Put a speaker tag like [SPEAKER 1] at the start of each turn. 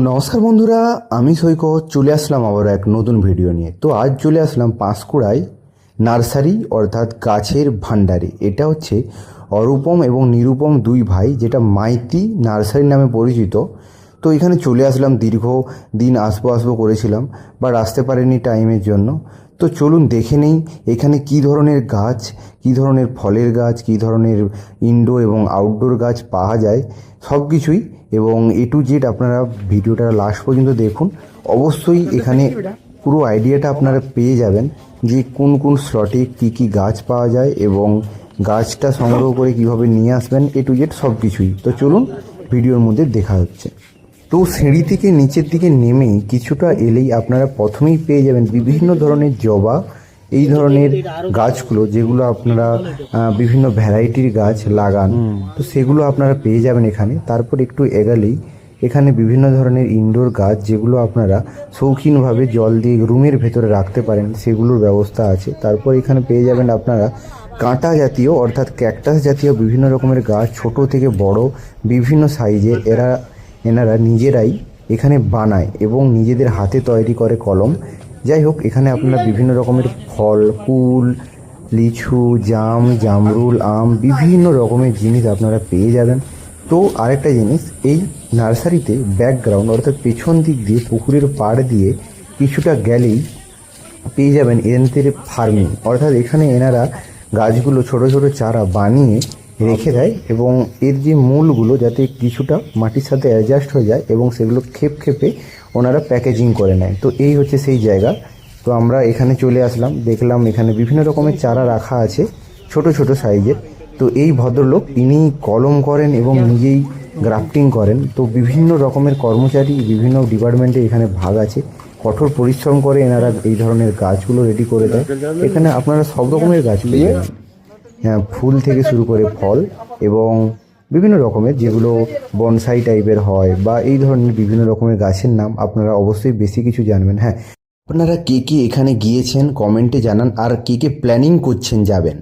[SPEAKER 1] নমস্কার বন্ধুরা, আমি সৈকত চলে আসলাম আবার এক নতুন ভিডিও নিয়ে। তো আজ চলে আসলাম পাঁশকুড়ায় নার্সারি অর্থাৎ গাছের ভাণ্ডারে। এটা হচ্ছে অরূপম এবং নিরূপম দুই ভাই, যেটা মাইতি নার্সারি নামে পরিচিত। তো এখানে চলে আসলাম, দীর্ঘ দিন আসবো করেছিলাম, বাট আসতে পারিনি টাইমের জন্য। তো চলুন দেখে নেই এখানে কী ধরনের গাছ, কী ধরনের ফলের গাছ, কী ধরনের ইনডোর এবং আউটডোর গাছ পাওয়া যায় সব কিছুই, এবং এ টু জেড আপনারা ভিডিওটা লাস্ট পর্যন্ত দেখুন। অবশ্যই এখানে পুরো আইডিয়াটা আপনারা পেয়ে যাবেন যে কোন কোন স্লটে কী কী গাছ পাওয়া যায় এবং গাছটা সংগ্রহ করে কীভাবে নিয়ে আসবেন, এ টু জেড সব কিছুই। তো চলুন ভিডিওর মধ্যে দেখা হচ্ছে। তো সিঁড়ি থেকে নিচের দিকে নেমেই কিছুটা এলেই আপনারা প্রথমেই পেয়ে যাবেন বিভিন্ন ধরনের জবা, এই ধরনের গাছগুলো যেগুলো আপনারা বিভিন্ন ভ্যারাইটির গাছ লাগান, তো সেগুলো আপনারা পেয়ে যাবেন এখানে। তারপর একটু এগালেই এখানে বিভিন্ন ধরনের ইনডোর গাছ যেগুলো আপনারা শৌখিনভাবে জল দিয়ে রুমের ভেতরে রাখতে পারেন, সেগুলোর ব্যবস্থা আছে। তারপর এখানে পেয়ে যাবেন আপনারা কাঁটা জাতীয় অর্থাৎ ক্যাকটাস জাতীয় বিভিন্ন রকমের গাছ, ছোট থেকে বড় বিভিন্ন সাইজের। এনারা নিজেরাই এখানে বানায় এবং নিজেদের হাতে তৈরি করে কলম। যাই হোক, এখানে আপনারা বিভিন্ন রকমের ফল, কুল, লিচু, জাম, জামরুল, আম, বিভিন্ন রকমের জিনিস আপনারা পেয়ে যাবেন। তো আরেকটা জিনিস, এই নার্সারিতে ব্যাকগ্রাউন্ড অর্থাৎ পেছন দিক দিয়ে পুকুরের পাড় দিয়ে কিছুটা গেলেই পেয়ে যাবেন এনতের ফার্মিং, অর্থাৎ এখানে এনারা গাছগুলো ছোট ছোট চারা বানিয়ে রেখে দেয় এবং এর যে মূলগুলো যাতে কিছুটা মাটির সাথে অ্যাডজাস্ট হয়ে যায় এবং সেগুলো খেপে ওনারা প্যাকেজিং করে নেয়। তো এই হচ্ছে সেই জায়গা। তো আমরা এখানে চলে আসলাম, দেখলাম এখানে বিভিন্ন রকমের চারা রাখা আছে ছোট ছোট সাইজের। তো এই ভদ্রলোক ইনি কলম করেন এবং নিজেই গ্রাফটিং করেন। তো বিভিন্ন রকমের কর্মচারী বিভিন্ন ডিপার্টমেন্টে এখানে ভাগ আছে, কঠোর পরিশ্রম করে এনারা এই ধরনের গাছগুলো রেডি করে দেয়। এখানে আপনারা সব রকমের গাছ পেয়ে যাবেন, হ্যাঁ, ফুল থেকে শুরু করে ফল এবং বিভিন্ন রকমের যেগুলো বনসাই টাইপের হয় বা এই ধরনের বিভিন্ন রকমের গাছের নাম আপনারা অবশ্যই বেশি কিছু জানবেন। হ্যাঁ, আপনারা কে কে এখানে গিয়েছেন কমেন্টে জানান, আর কে কে প্ল্যানিং করছেন যাবেন।